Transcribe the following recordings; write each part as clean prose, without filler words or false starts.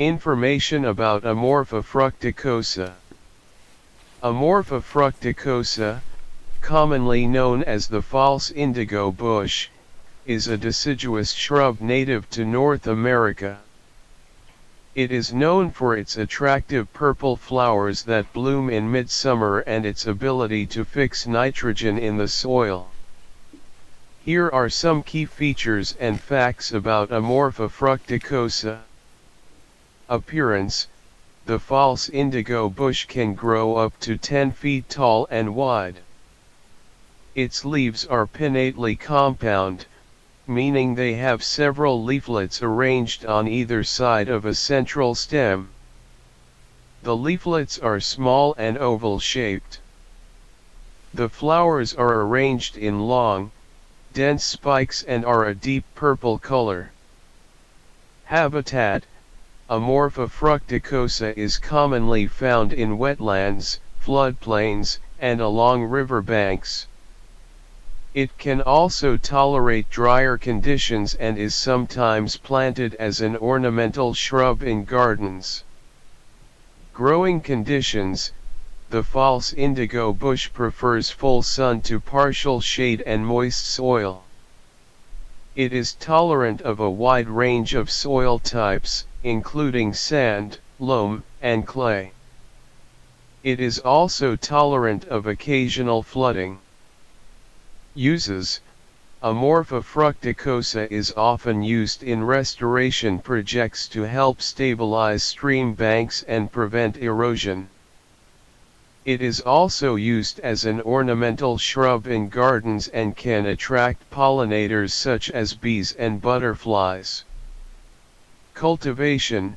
Information about Amorpha fructicosa. Amorpha fructicosa, commonly known as the false indigo bush, is a deciduous shrub native to North America. It is known for its attractive purple flowers that bloom in midsummer and its ability to fix nitrogen in the soil. Here are some key features and facts about Amorpha fructicosa. Appearance: the false indigo bush can grow up to 10 feet tall and wide. Its leaves are pinnately compound, meaning they have several leaflets arranged on either side of a central stem. The leaflets are small and oval-shaped. The flowers are arranged in long, dense spikes and are a deep purple color. Habitat: Amorpha fructicosa is commonly found in wetlands, floodplains, and along riverbanks. It can also tolerate drier conditions and is sometimes planted as an ornamental shrub in gardens. Growing conditions: the false indigo bush prefers full sun to partial shade and moist soil. It is tolerant of a wide range of soil types, including sand, loam, and clay. It is also tolerant of occasional flooding. Uses: Amorpha fructicosa is often used in restoration projects to help stabilize stream banks and prevent erosion. It is also used as an ornamental shrub in gardens and can attract pollinators such as bees and butterflies. Cultivation: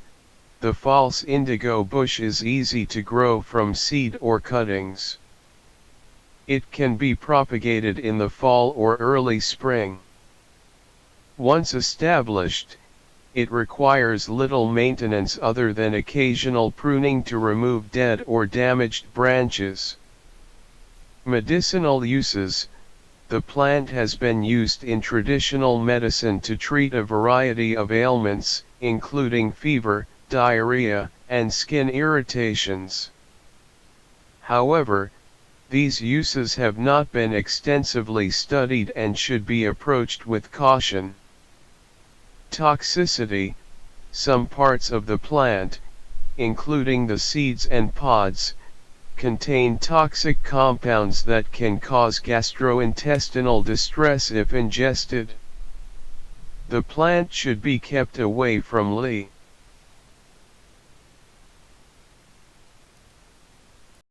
the false indigo bush is easy to grow from seed or cuttings. It can be propagated in the fall or early spring. Once established, it requires little maintenance other than occasional pruning to remove dead or damaged branches. Medicinal uses: the plant has been used in traditional medicine to treat a variety of ailments, including fever, diarrhea, and skin irritations. However, these uses have not been extensively studied and should be approached with caution. Toxicity: some parts of the plant, including the seeds and pods, contain toxic compounds that can cause gastrointestinal distress if ingested. The plant should be kept away from